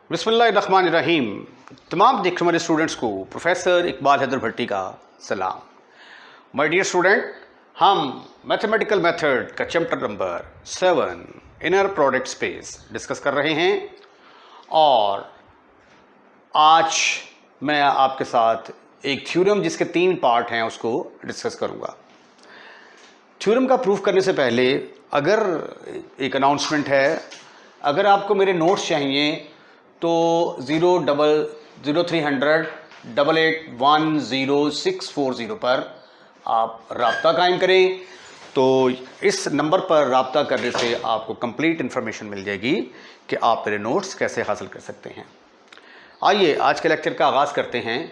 बिस्मिल्लाहिर्रहमानिर्रहीम। तमाम देखने वाले स्टूडेंट्स को प्रोफेसर इकबाल हैदर भट्टी का सलाम। माय डियर स्टूडेंट, हम मैथमेटिकल मेथड का chapter number 7 inner product space discuss कर रहे हैं और आज मैं आपके साथ एक थ्योरम जिसके 3 पार्ट हैं उसको डिस्कस करूंगा। थ्योरम का प्रूफ करने से पहले अगर एक अनाउंसमेंट है, अगर आपको मेरे नोट्स चाहिए तो 00038810640 पर आप राब्ता कायम करें। तो इस नंबर पर राब्ता करने से आपको कंप्लीट इन्फॉर्मेशन मिल जाएगी कि आप मेरे नोट्स कैसे हासिल कर सकते हैं। आइए आज के लेक्चर का आगाज़ करते हैं।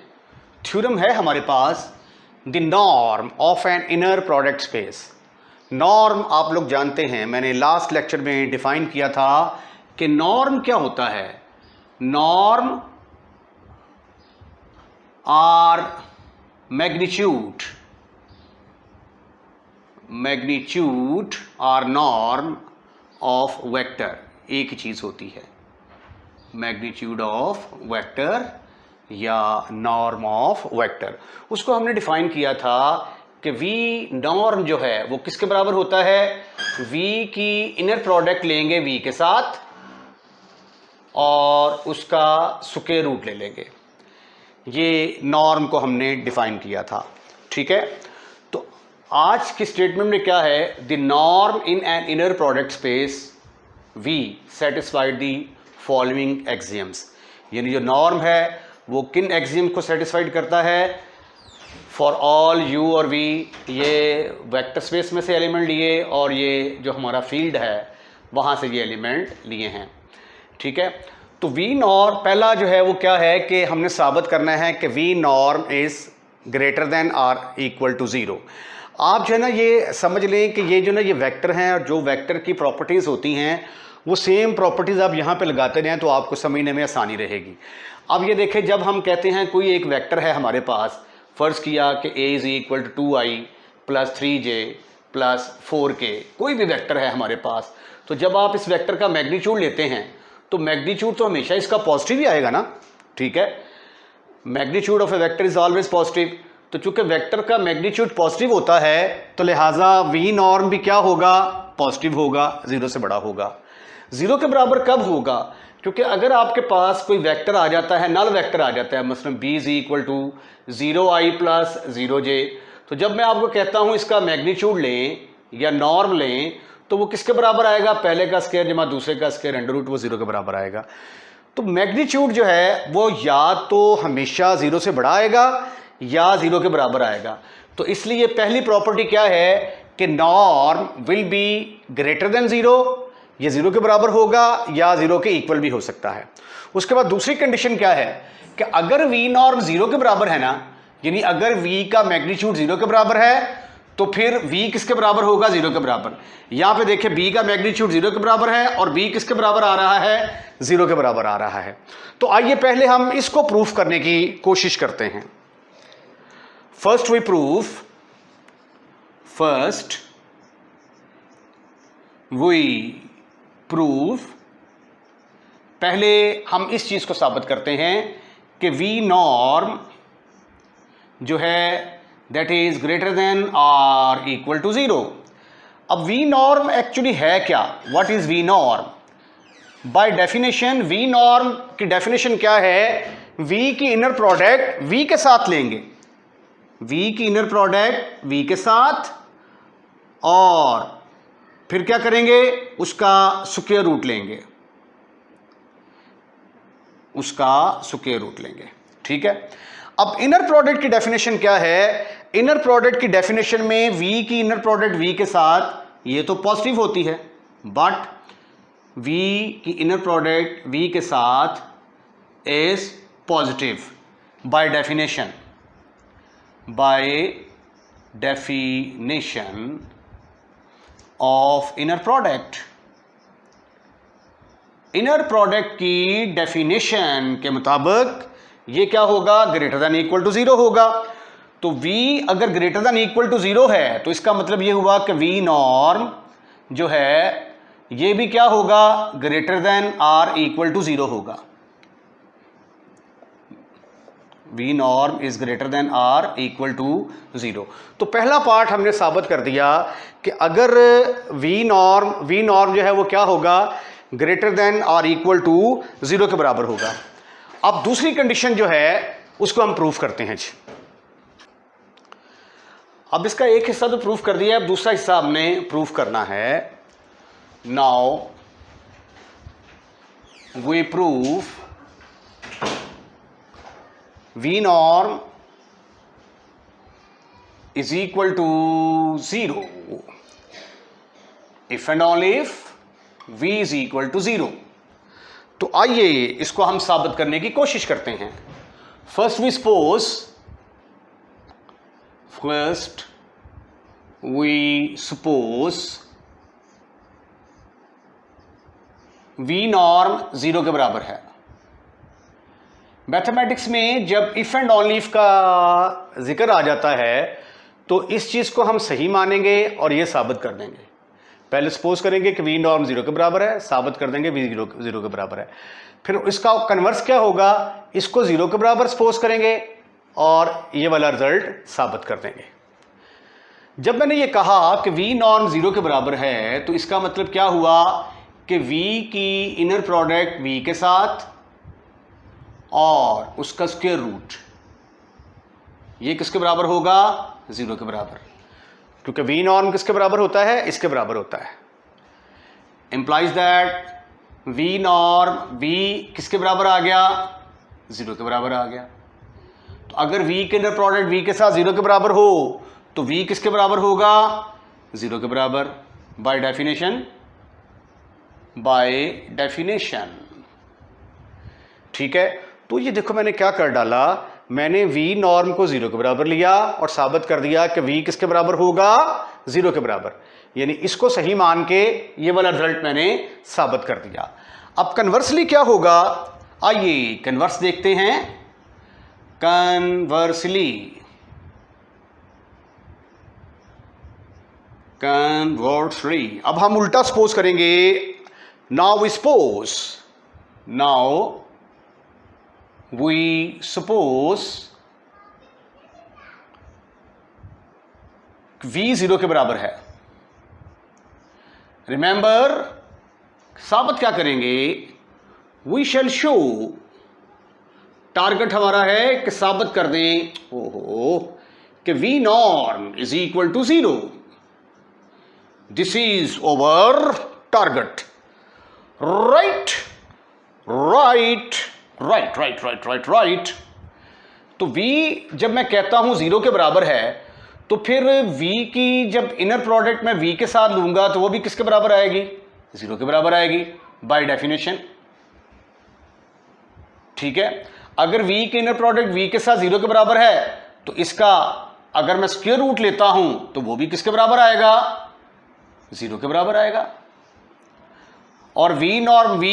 थ्योरम है हमारे पास the norm of an inner product space. Norm आप लोग जानते हैं, मैंने लास्ट लेक्चर में डिफाइन किया था कि नॉर्म क्या होता है। Norm or magnitude or norm of vector. एक ही चीज होती है, मैग्नीट्यूड ऑफ वेक्टर या नॉर्म ऑफ वेक्टर। उसको हमने डिफाइन किया था कि वी नॉर्म जो है वो किसके बराबर होता है। वी की इनर प्रोडक्ट लेंगे वी के साथ और उसका स्क्वायर रूट ले लेंगे। ये नॉर्म को हमने डिफाइन किया था, ठीक है। तो आज की स्टेटमेंट में क्या है, the norm in an inner product space we satisfied the following axioms. यानी जो नॉर्म है वो किन एक्सियम को सेटिस्फाइड करता है। फॉर ऑल यू और वी, ये वेक्टर स्पेस में से एलिमेंट लिए और ये जो हमारा फील्ड है वहाँ से ये एलिमेंट लिए हैं, ठीक है। तो वी नॉर्म पहला जो है वो क्या है कि हमने साबित करना है कि V norm is greater than or equal to 0। आप जो है ना ये समझ लें कि ये जो ना ये वेक्टर हैं और जो वेक्टर की प्रॉपर्टीज़ होती हैं वो सेम प्रॉपर्टीज़ आप यहाँ पे लगाते रहें तो आपको समझने में आसानी रहेगी। अब ये देखें, जब हम कहते हैं कोई एक वेक्टर है हमारे पास, फ़र्ज़ किया कि a is equal to 2i plus 3j plus 4k, कोई भी वेक्टर है हमारे पास, तो जब आप इस वेक्टर का मैग्नीट्यूड लेते हैं तो मैग्नीट्यूड तो हमेशा इसका पॉजिटिव ही आएगा ना, ठीक है। Magnitude of A vector is always positive. तो चूंकि वेक्टर का मैग्नीट्यूड पॉजिटिव होता है तो लिहाजा वी नॉर्म भी क्या होगा, पॉजिटिव होगा, 0 से बड़ा होगा। 0 के बराबर कब होगा, क्योंकि अगर आपके पास कोई वेक्टर आ जाता है, नल वेक्टर आ जाता है, मसलन b is equal to 0i plus 0j, तो जब मैं आपको कहता हूं इसका मैग्नीट्यूड लें या नॉर्म लें तो वो किसके बराबर आएगा, पहले का स्क्वायर जमा दूसरे का स्क्वायर अंडर रूट, वो 0 के बराबर आएगा। तो मैग्नीट्यूड जो है वो या तो हमेशा 0 से बड़ा आएगा या 0 के बराबर आएगा। तो इसलिए पहली प्रॉपर्टी क्या है कि norm will be greater than 0, ये 0 के बराबर होगा या 0 के इक्वल भी हो सकता है। उसके बाद दूसरी कंडीशन क्या है कि अगर वी नॉर्म 0 के बराबर है ना, यानी अगर v का मैग्नीट्यूड 0 के बराबर है तो फिर v किसके बराबर होगा, 0 के बराबर। यहां पे देखिए b का मैग्नीट्यूड 0 के बराबर है और b किसके बराबर आ रहा है, 0 के बराबर आ रहा है। तो आइए पहले हम इसको प्रूफ करने की कोशिश करते हैं। फर्स्ट वी प्रूफ पहले हम इस चीज को साबित करते हैं कि वी नॉर्म जो है that is greater than or equal to 0। अब वी नॉर्म एक्चुअली है क्या, what is V norm. By definition V norm की डेफिनेशन क्या है, वी की इनर प्रोडक्ट वी के साथ लेंगे, वी की इनर प्रोडक्ट वी के साथ और फिर क्या करेंगे, उसका स्क्वायर रूट लेंगे, ठीक है। अब इनर प्रोडक्ट की डेफिनेशन क्या है, इनर प्रोडक्ट की डेफिनेशन में v की इनर प्रोडक्ट v के साथ ये तो पॉजिटिव होती है, बट v की इनर प्रोडक्ट v के साथ is positive by definition of inner product. Inner product की डेफिनेशन के मुताबिक ये क्या होगा, ग्रेटर देन इक्वल टू 0 होगा। तो v अगर ग्रेटर देन इक्वल टू 0 है तो इसका मतलब ये हुआ कि v नॉर्म जो है ये भी क्या होगा, greater than or equal to 0 होगा। V norm is greater than or equal to 0। तो पहला पार्ट हमने साबित कर दिया कि अगर वी नॉर्म जो है वो क्या होगा, greater than or equal to 0 के बराबर होगा। अब दूसरी कंडीशन जो है उसको हम प्रूफ करते हैं जी। अब इसका एक हिस्सा तो प्रूफ कर दिया है, अब दूसरा हिस्सा हमने प्रूफ करना है। Now we proof V norm is equal to 0 if and only if V is equal to 0। तो आइए इसको हम साबित करने की कोशिश करते हैं। First we suppose V norm 0 के बराबर है। मैथमेटिक्स में जब इफ एंड ओनली इफ का जिक्र आ जाता है तो इस चीज़ को हम सही मानेंगे और ये साबित कर देंगे। पहले सपोज करेंगे कि वी नॉर्म 0 के बराबर है, साबित कर देंगे वी 0 के बराबर है। फिर इसका कन्वर्स क्या होगा, इसको 0 के बराबर सपोज करेंगे और ये वाला रिजल्ट साबित कर देंगे। जब मैंने ये कहा कि वी नॉर्म 0 के बराबर है तो इसका मतलब क्या हुआ कि वी की इनर प्रोडक्ट वी के साथ और उसका स्क्वायर रूट ये किसके बराबर होगा, 0 के बराबर, क्योंकि वी नॉर्म किसके बराबर होता है, इसके बराबर होता है। Implies that V norm V किसके बराबर आ गया, 0 के बराबर आ गया। तो अगर वी के अंदर प्रोडक्ट वी के साथ 0 के बराबर हो तो वी किसके बराबर होगा, 0 के बराबर, बाय डेफिनेशन। ठीक है, तो ये देखो मैंने क्या कर डाला, मैंने वी नॉर्म को 0 के बराबर लिया और साबित कर दिया कि वी किसके बराबर होगा, 0 के बराबर, यानी इसको सही मान के ये वाला रिजल्ट मैंने साबित कर दिया। अब कन्वर्सली क्या होगा, आइए कन्वर्स देखते हैं। कन्वर्सली अब हम उल्टा सपोज करेंगे। नाउ we suppose v 0 के बराबर है। रिमेंबर साबित क्या करेंगे, वी शैल शो, टारगेट हमारा है कि साबित कर दें कि v norm is equal to 0। This is over target. Right. तो v जब मैं कहता हूं 0 के बराबर है तो फिर v की जब इनर प्रोडक्ट मैं v के साथ लूंगा तो वो भी किसके बराबर आएगी, 0 के बराबर आएगी बाय डेफिनेशन। ठीक है, अगर v के इनर प्रोडक्ट v के साथ 0 के बराबर है तो इसका अगर मैं स्क्वायर रूट लेता हूं तो वो भी किसके बराबर आएगा, 0 के बराबर आएगा। और v नॉर्म v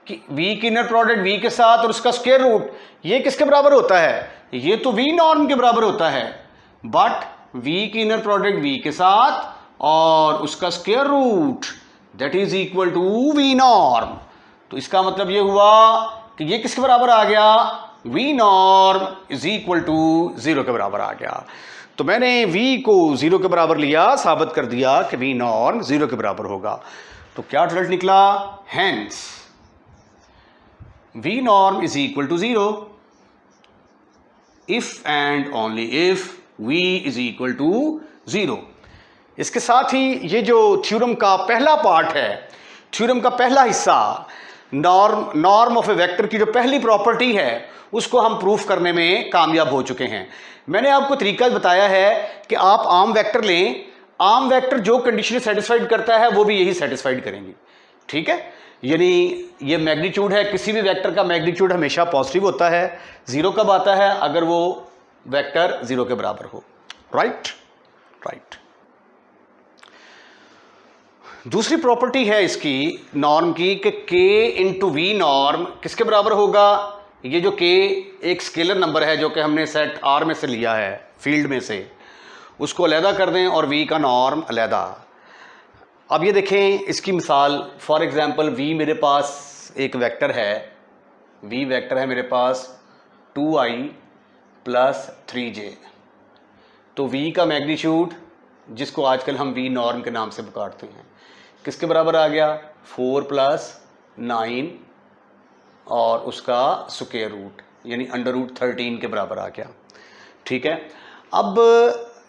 की इनर प्रोडक्ट v के साथ और उसका स्क्वायर रूट ये किसके बराबर होता है, ये तो v नॉर्म के बराबर होता है, बट v की इनर प्रोडक्ट v के साथ और उसका square root that is equal to v norm. तो इसका मतलब ये हुआ कि ये किसके बराबर आ गया, v norm is equal to 0 के बराबर आ गया। तो मैंने v को 0 के बराबर लिया, साबित कर दिया कि v नॉर्म 0 के बराबर होगा। तो क्या रिजल्ट निकला, hence v norm is equal to 0 if and only if v is equal to 0। इसके साथ ही ये जो थ्योरम का पहला पार्ट है, थ्योरम का पहला हिस्सा, नॉर्म ऑफ ए वेक्टर की जो पहली प्रॉपर्टी है उसको हम प्रूफ करने में कामयाब हो चुके हैं। मैंने आपको तरीका बताया है कि आप आम वेक्टर लें, आम वेक्टर जो कंडीशन सेटिस्फाइड करता है वो भी यही सेटिस्फाइड करेंगे। ठीक है, यानी ये मैग्नीट्यूड है, किसी भी वेक्टर का मैग्नीट्यूड हमेशा पॉजिटिव होता है। 0 कब आता है, अगर वो वेक्टर 0 के बराबर हो। राइट। दूसरी प्रॉपर्टी है इसकी नॉर्म की कि k इंटू वी नॉर्म किसके बराबर होगा। ये जो k एक स्केलर नंबर है जो कि हमने सेट R में से लिया है, फील्ड में से, उसको अलहदा कर दें और v का नॉर्म अलहदा। अब ये देखें इसकी मिसाल, फॉर एग्जांपल v मेरे पास एक वेक्टर है, v वेक्टर है मेरे पास 2i प्लस 3j। तो v का मैग्नीट्यूड, जिसको आजकल हम v नॉर्म के नाम से पुकारते हैं, किसके बराबर आ गया? 4 + 9 और उसका स्क्वायर रूट यानी √13 के बराबर आ गया। ठीक है, अब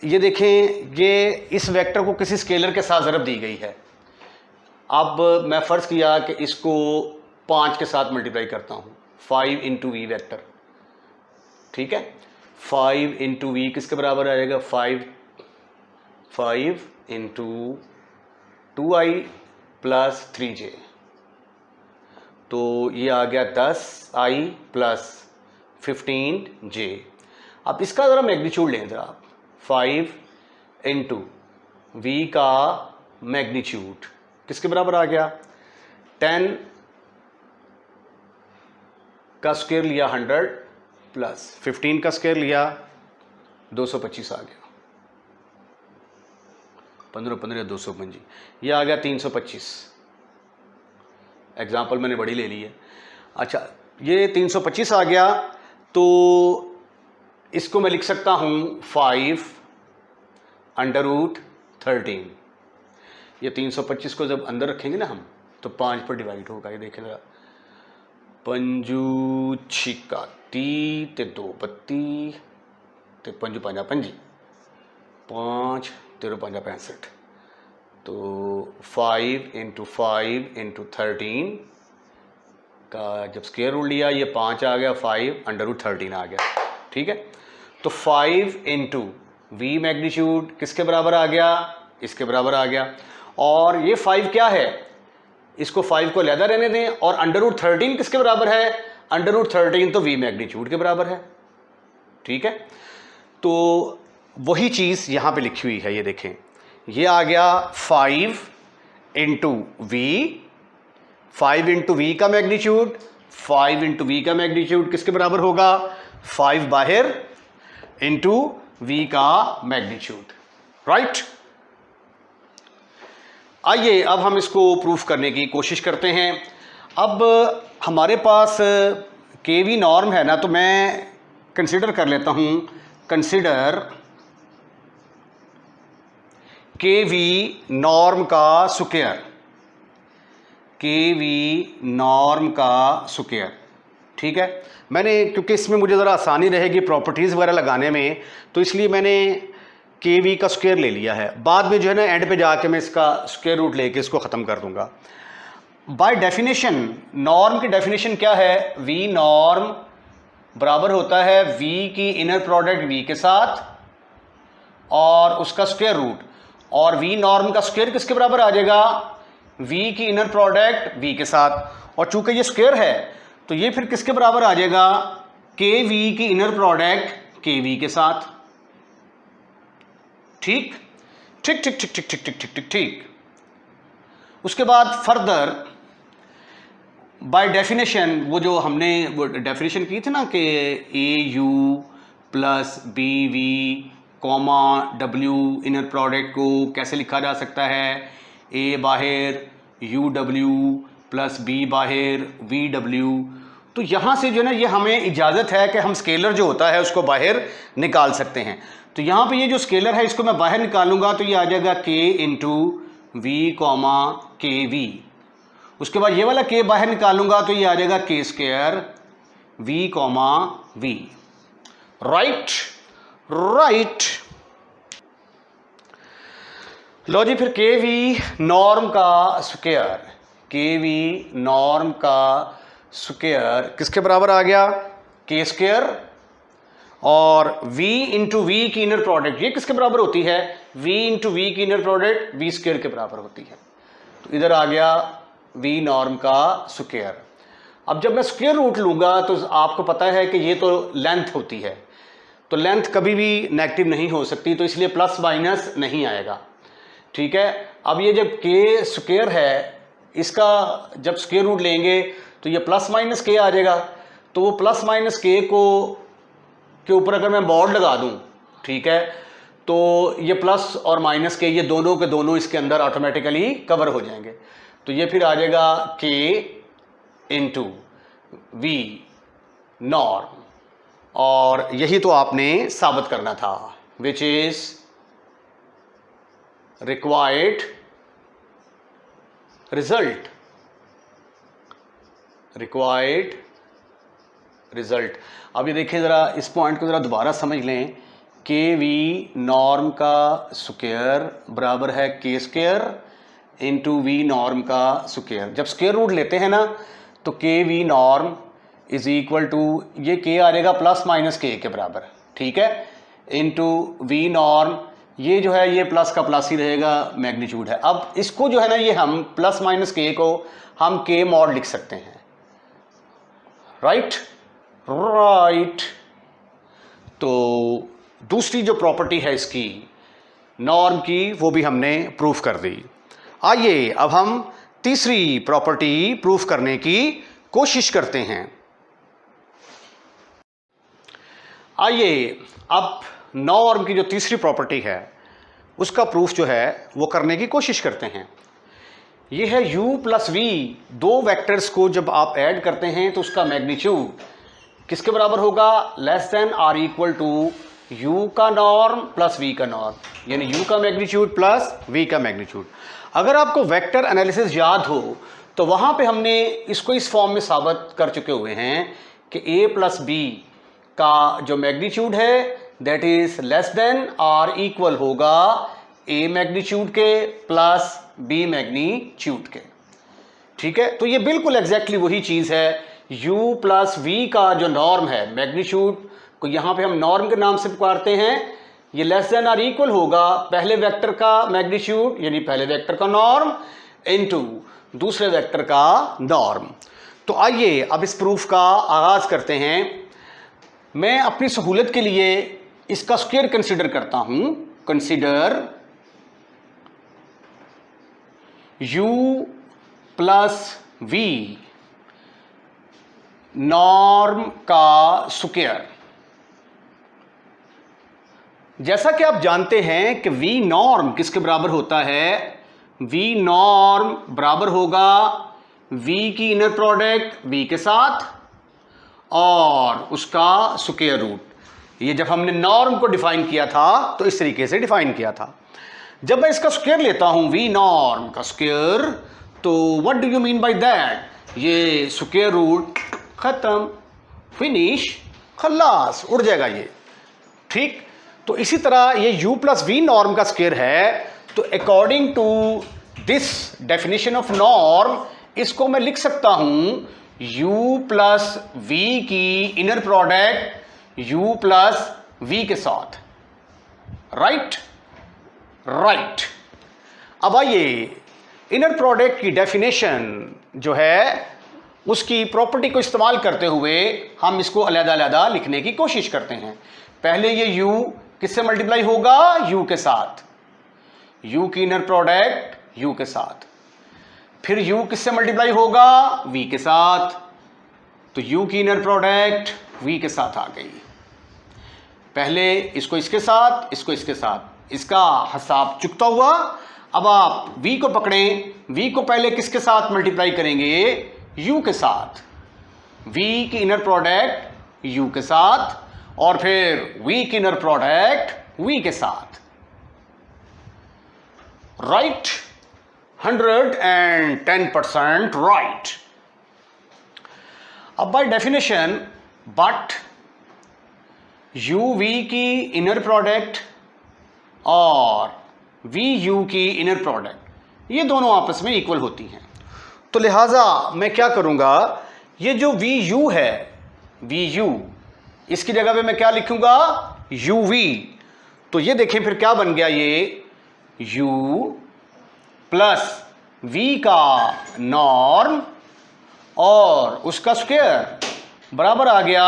ये देखें, ये इस वेक्टर को किसी स्केलर के साथ ज़रब दी गई है। अब मैं फ़र्ज़ किया कि इसको 5 के साथ मल्टीप्लाई करता हूँ, 5 × v वेक्टर। ठीक है, 5 × v किसके बराबर आएगा? 5 × 2i + 3j। तो ये आ गया 10i + 15j। अब इसका ज़रा मैग्नीट्यूड लें ज़रा आप। 5 × v का मैग्नीट्यूड किसके बराबर आ गया? 10 का स्क्वायर लिया 100 प्लस 15 का स्क्वायर लिया 225 आ गया। 15 15 225, ये आ गया 325। एग्जाम्पल मैंने बड़ी ले ली है। अच्छा, ये 325 आ गया, तो इसको मैं लिख सकता हूँ 5 √13। ये 325 को जब अंदर रखेंगे ना हम, तो 5 पर डिवाइड होगा। ये देखें ज़रा, 5 छिका 30 ते 2 32 ते 5 5 5 5 13 5 65। तो 5 × 5 × 13 का जब स्क्वायर रूट लिया, ये 5 आ गया, 5 √13 आ गया। ठीक है, तो 5 × v मैग्नीट्यूड किसके बराबर आ गया? इसके बराबर आ गया। और ये 5 क्या है? इसको 5 को अलहदा रहने दें। और √13 किसके बराबर है? √13 तो v मैग्नीट्यूड के बराबर है। ठीक है, तो वही चीज़ यहाँ पे लिखी हुई है। ये देखें, ये आ गया 5 × v, 5 × v का मैग्नीट्यूड, 5 × v का मैग्नीट्यूड किसके बराबर होगा? 5 बाहर इंटू v का मैग्नीट्यूड। राइट, आइए अब हम इसको प्रूफ करने की कोशिश करते हैं। अब हमारे पास kv नॉर्म है ना, तो मैं कंसिडर कर लेता हूँ, कंसिडर kv नॉर्म का स्क्वायर, kv नॉर्म का स्क्वायर। ठीक है, मैंने, क्योंकि इसमें मुझे ज़रा आसानी रहेगी प्रॉपर्टीज़ वगैरह लगाने में, तो इसलिए मैंने kv का स्क्वायर ले लिया है। बाद में जो है ना, एंड पे जाके मैं इसका स्क्वायर रूट लेके इसको ख़त्म कर दूंगा। बाय डेफिनेशन, नॉर्म की डेफिनेशन क्या है? v नॉर्म बराबर होता है v की इनर प्रोडक्ट v के साथ और उसका स्क्वायर रूट। और v नॉर्म का स्क्वायर किसके बराबर आ जाएगा? v की इनर प्रोडक्ट v के साथ। और चूंकि ये स्क्वायर है, तो ये फिर किसके बराबर आ जाएगा? kv की इनर प्रोडक्ट kv के साथ। ठीक ठीक ठीक ठीक ठीक ठीक ठीक ठीक ठीक ठीक। उसके बाद फर्दर बाय डेफिनेशन, वो जो हमने वो डेफिनेशन की थी ना कि AU + BV, W inner product को कैसे लिखा जा सकता है? A बाहर UW + B बाहर VW। तो यहाँ से जो है ना, ये हमें इजाज़त है कि हम स्केलर जो होता है उसको बाहर निकाल सकते हैं। तो यहाँ पे ये जो स्केलर है, इसको मैं बाहर निकालूंगा तो ये आ जाएगा k × v, kv। उसके बाद ये वाला k बाहर निकालूंगा तो ये आ जाएगा k² v, v। Right right. लो जी, फिर kv नॉर्म का स्क्वायर, kv नॉर्म का स्क्वायर किसके बराबर आ गया? k²। और v × v की इनर प्रोडक्ट ये किसके बराबर होती है? v × v की इनर प्रोडक्ट v² के बराबर होती है। तो इधर आ गया v नॉर्म का स्क्वायर। अब जब मैं स्क्वायर रूट लूँगा तो आपको पता है कि ये तो लेंथ होती है, तो लेंथ कभी भी नेगेटिव नहीं हो सकती, तो इसलिए प्लस माइनस नहीं आएगा। ठीक है, अब ये जब k² है, इसका जब स्क्वायर रूट लेंगे तो ये +- k आ जाएगा। तो वो +- k के ऊपर अगर मैं बोर्ड लगा दूं, ठीक है, तो ये प्लस और माइनस के, ये दोनों के दोनों इसके अंदर ऑटोमेटिकली कवर हो जाएंगे। तो ये फिर आ जाएगा k × v नॉर्म। और यही तो आपने साबित करना था, विच इज रिक्वायर्ड रिजल्ट। अब ये देखिए ज़रा, इस पॉइंट को ज़रा दोबारा समझ लें। के वी नॉर्म का स्क्वायर बराबर है K square into V norm का स्क्वायर। जब स्क्वायर रूट लेते हैं ना तो K V norm is equal to, ये के आ जाएगा प्लस माइनस के बराबर, ठीक है, इंटू वी नॉर्म, ये जो है ये प्लस का प्लस ही रहेगा, मैग्नीट्यूड है। अब इसको जो है ना, ये हम प्लस माइनस के को हम के मॉड लिख सकते हैं, राइट। तो दूसरी जो प्रॉपर्टी है इसकी नॉर्म की, वो भी हमने प्रूफ कर दी। आइए अब हम तीसरी प्रॉपर्टी प्रूफ करने की कोशिश करते हैं। आइए अब नॉर्म की जो तीसरी प्रॉपर्टी है उसका प्रूफ जो है वो करने की कोशिश करते हैं। ये है u प्लस वी, दो वेक्टर्स को जब आप ऐड करते हैं तो उसका मैग्नीट्यूड किसके बराबर होगा, less than or equal to u का नॉर्म प्लस v का नॉर्म, यानी u का मैग्नीट्यूड प्लस v का मैग्नीट्यूड। अगर आपको वेक्टर एनालिसिस याद हो तो वहां पे हमने इसको इस फॉर्म में साबित कर चुके हुए हैं कि a प्लस b का जो मैग्नीट्यूड है that is less than or equal होगा a मैग्नीट्यूड के प्लस b मैग्नीट्यूड के, ठीक है। तो ये बिल्कुल एग्जैक्टली वही चीज है। u प्लस v का जो नॉर्म है, मैग्नीट्यूड को यहां पे हम नॉर्म के नाम से पुकारते हैं, ये लेस देन आर इक्वल होगा पहले वेक्टर का मैग्नीट्यूड यानी पहले वेक्टर का नॉर्म इनटू दूसरे वेक्टर का नॉर्म। तो आइए अब इस प्रूफ का आगाज करते हैं। मैं अपनी सहूलत के लिए इसका स्क्वायर कंसीडर करता हूं। Consider u plus v norm का स्क्वायर। जैसा कि आप जानते हैं कि v नॉर्म किसके बराबर होता है, v नॉर्म बराबर होगा v की इनर प्रोडक्ट v के साथ और उसका स्क्वायर रूट। ये जब हमने नॉर्म को डिफाइन किया था तो इस तरीके से डिफाइन किया था। जब मैं इसका स्क्वायर लेता हूं v नॉर्म का स्क्वायर, तो what do you mean by that, ये स्क्वायर रूट खत्म, फिनिश, खल्लास, उड़ जाएगा ये, ठीक। तो इसी तरह ये u प्लस वी नॉर्म का स्क्वायर है। तो according to this definition of norm इसको मैं लिख सकता हूं u प्लस वी की inner product u plus V के साथ, राइट। अब आइए इनर प्रोडक्ट की डेफिनेशन जो है उसकी प्रॉपर्टी को इस्तेमाल करते हुए हम इसको अलग-अलग लिखने की कोशिश करते हैं। पहले ये u किससे मल्टीप्लाई होगा, u के साथ, u की इनर प्रोडक्ट u के साथ। फिर u किससे मल्टीप्लाई होगा, v के साथ, तो u की इनर प्रोडक्ट v के साथ आ गई। पहले इसको इसके साथ, इसको इसके साथ, इसका हिसाब चुकता हुआ। अब आप v को पकड़ें, v को पहले किसके साथ मल्टीप्लाई करेंगे, u के साथ, v की इनर प्रोडक्ट u के साथ और फिर v की इनर प्रोडक्ट v के साथ, राइट। 110% राइट। अब by definition but u v की इनर प्रोडक्ट और v u की इनर प्रोडक्ट ये दोनों आपस में इक्वल होती हैं। तो लिहाजा मैं क्या करूंगा, ये जो vu है, vu, इसकी जगह पे मैं क्या लिखूंगा, uv। तो ये देखें फिर क्या बन गया, ये u प्लस v का नॉर्म और उसका स्क्वायर बराबर आ गया।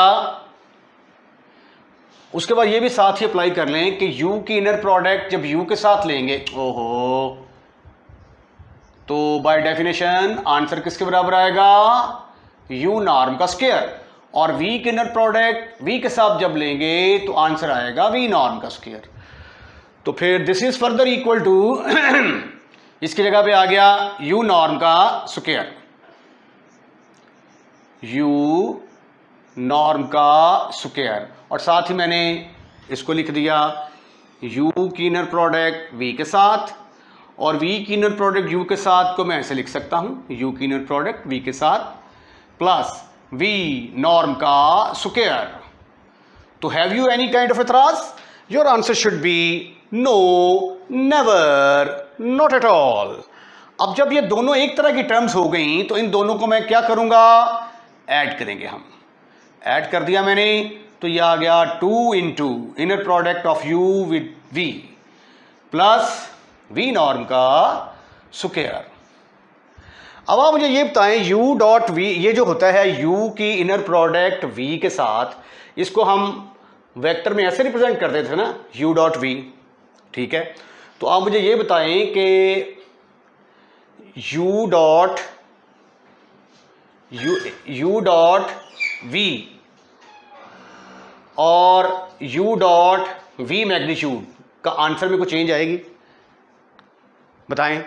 उसके बाद ये भी साथ ही अप्लाई कर लें कि u की इनर प्रोडक्ट जब u के साथ लेंगे, ओहो, तो बाय डेफिनेशन आंसर किसके बराबर आएगा, u नॉर्म का स्क्वायर। और v की इनर प्रोडक्ट v के साथ जब लेंगे तो आंसर आएगा v नॉर्म का स्क्वायर। तो फिर this is further equal to इसकी जगह पे आ गया u नॉर्म का स्क्वायर, u नॉर्म का स्क्वायर, और साथ ही मैंने इसको लिख दिया u की इनर प्रोडक्ट v के साथ, और v की इनर प्रोडक्ट u के साथ को मैं ऐसे लिख सकता हूं, u की इनर प्रोडक्ट v के साथ प्लस v नॉर्म का स्क्वायर। तो have you any kind of एतराज? Your answer should be no, never, not at all. अब जब ये दोनों एक तरह की टर्म्स हो गई तो इन दोनों को मैं क्या करूंगा, ऐड करेंगे हम। ऐड कर दिया मैंने, तो ये आ गया 2 into inner product of u with v plus v norm का स्क्वायर। अब आप मुझे ये बताएं u डॉट v, ये जो होता है u की इनर प्रोडक्ट v के साथ, इसको हम वेक्टर में ऐसे रिप्रेजेंट करते थे ना, u डॉट v, ठीक है। तो आप मुझे ये बताएं कि u डॉट v और u डॉट v मैग्नीट्यूड का आंसर में कोई चेंज आएगी? बताएं।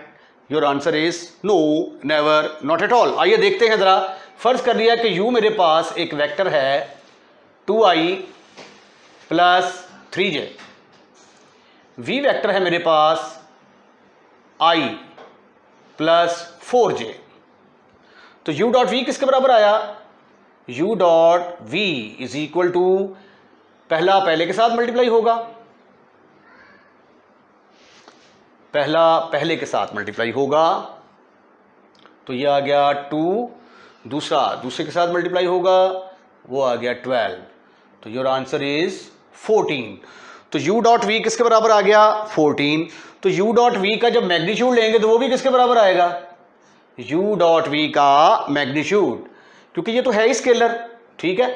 Your answer is no, never, not at all. आइए देखते हैं जरा। फर्ज कर लिया कि u मेरे पास एक वेक्टर है 2i plus 3j, v vector है मेरे पास i प्लस 4j। तो u डॉट v किसके बराबर आया? u dot v is equal to, पहला पहले के साथ मल्टीप्लाई होगा, पहला पहले के साथ मल्टीप्लाई होगा, तो ये आ गया 2, दूसरा दूसरे के साथ मल्टीप्लाई होगा, वो आ गया 12। तो योर आंसर इज 14। तो u डॉट v किसके बराबर आ गया? 14। तो u डॉट v का जब मैग्नीट्यूड लेंगे तो वो भी किसके बराबर आएगा? u डॉट v का मैग्नीट्यूड, क्योंकि ये तो है ही स्केलर, ठीक है।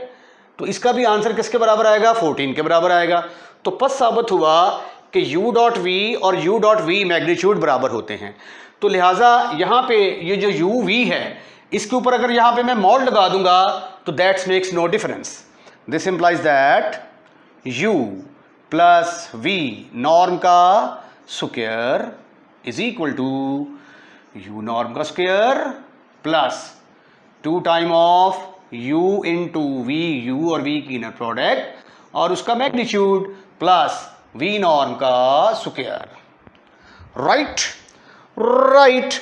तो इसका भी आंसर किसके बराबर आएगा? 14 के बराबर आएगा। तो पद साबित हुआ कि u डॉट v और u डॉट v मैग्नीट्यूड बराबर होते हैं। तो लिहाजा यहाँ पे ये जो u v है, इसके ऊपर अगर यहाँ पे मैं मॉड लगा दूंगा तो that's makes no difference. This implies that u plus v norm का square is equal to u norm का square plus 2 time of u into v, u और v की इनर प्रोडक्ट और उसका मैग्नीट्यूड प्लस v नॉर्म का square. Right, right.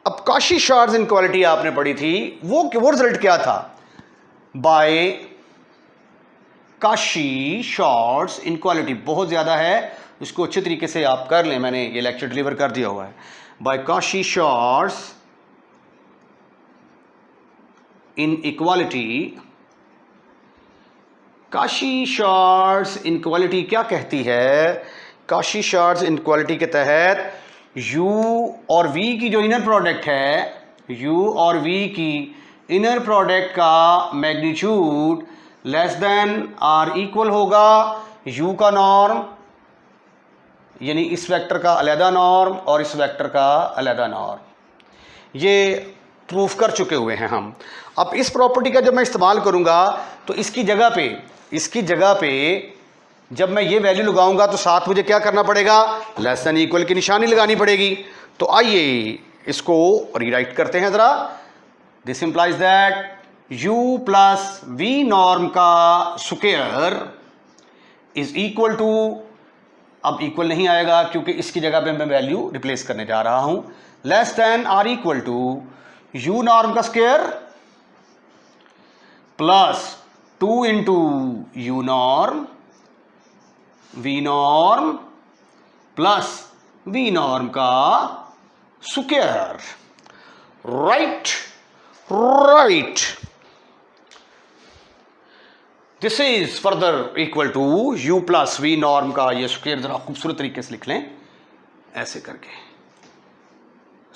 अब Cauchy Schwarz inequality आपने पढ़ी थी, वो रिजल्ट क्या था? बाय काशी-श्वार्ट्ज इनइक्वालिटी बहुत ज़्यादा है, इसको अच्छे तरीके से आप कर लें, मैंने ये लेक्चर डिलीवर कर दिया हुआ है। बाय काशी-श्वार्ट्ज इनइक्वालिटी, काशी-श्वार्ट्ज इनइक्वालिटी क्या कहती है? काशी-श्वार्ट्ज इनइक्वालिटी के तहत u और v की जो इनर प्रोडक्ट है, u और v की इनर प्रोडक्ट का magnitude less than or equal होगा u का नॉर्म, यानी इस वेक्टर का अलहदा नॉर्म और इस वेक्टर का अलहदा नॉर्म। ये प्रूफ कर चुके हुए हैं हम। अब इस प्रॉपर्टी का जब मैं इस्तेमाल करूंगा तो इसकी जगह पे जब मैं ये वैल्यू लगाऊंगा तो साथ मुझे क्या करना पड़ेगा? लेस देन इक्वल की निशानी लगानी पड़ेगी। तो आइए इसको रीराइट करते हैं जरा। This implies that u plus v norm का स्क्वायर इज इक्वल टू, अब इक्वल नहीं आएगा क्योंकि इसकी जगह पे मैं वैल्यू रिप्लेस करने जा रहा हूं, less than or equal to u norm का square plus 2 into u norm v norm plus v norm का square. Right, right. This is further equal to u plus v norm का ये square, जरा खूबसूरत तरीके से लिख लें ऐसे करके,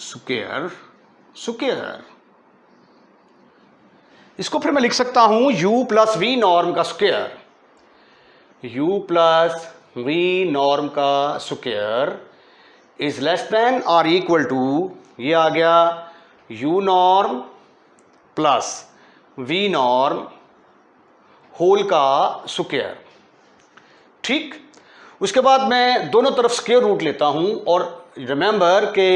स्क्वायर स्क्वायर। इसको फिर मैं लिख सकता हूं u प्लस v नॉर्म का square, u plus v norm का स्क्वायर इज लेस देन और इक्वल टू, ये आ गया u norm plus v norm whole का स्क्वायर। ठीक, उसके बाद मैं दोनों तरफ स्क्वायर रूट लेता हूं और रिमेंबर के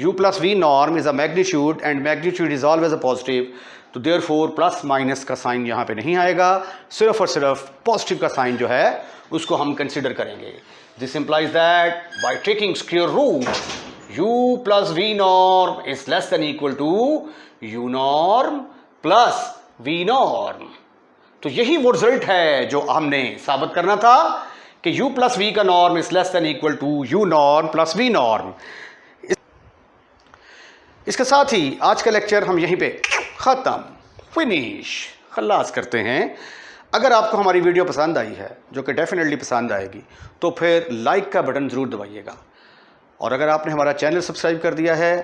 u plus v norm is a magnitude and magnitude is always a positive. तो देयरफॉर प्लस माइनस का साइन यहाँ पे नहीं आएगा, सिर्फ और सिर्फ पॉजिटिव का साइन जो है उसको हम कंसिडर करेंगे। This implies that by taking square root u plus v norm is less than equal to u norm plus v norm. तो यही वो रिजल्ट है जो हमने साबित करना था कि u प्लस v का norm is less than equal to u norm plus v norm. इसके साथ ही आज का लेक्चर हम यहीं पे ख़त्म, फिनिश, खल्लास करते हैं। अगर आपको हमारी वीडियो पसंद आई है, जो कि डेफिनेटली पसंद आएगी, तो फिर लाइक का बटन ज़रूर दबाइएगा। और अगर आपने हमारा चैनल सब्सक्राइब कर दिया है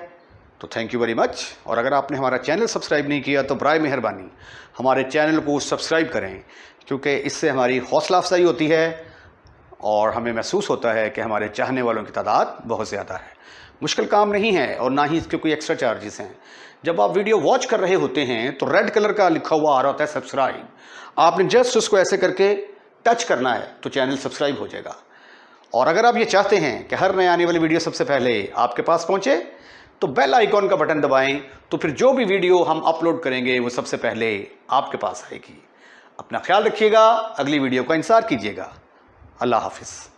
तो थैंक यू वेरी मच। और अगर आपने हमारा चैनल सब्सक्राइब नहीं किया तो बराए मेहरबानी हमारे चैनल को सब्सक्राइब करें, क्योंकि इससे हमारी हौसला अफजाई होती है और हमें महसूस होता है कि हमारे चाहने वालों की तादाद बहुत ज़्यादा है। मुश्किल काम नहीं है और ना ही इसके कोई एक्स्ट्रा चार्जेस हैं। जब आप वीडियो वॉच कर रहे होते हैं तो रेड कलर का लिखा हुआ आ रहा होता है सब्सक्राइब, आपने जस्ट उसको ऐसे करके टच करना है तो चैनल सब्सक्राइब हो जाएगा। और अगर आप ये चाहते हैं कि हर नए आने वाली वीडियो सबसे पहले आपके पास पहुंचे तो बेल आइकॉन का बटन दबाएं, तो फिर जो भी वीडियो हम अपलोड करेंगे वो सबसे पहले आपके पास आएगी। अपना ख्याल रखिएगा, अगली वीडियो का इंतज़ार कीजिएगा। अल्लाह हाफिज़।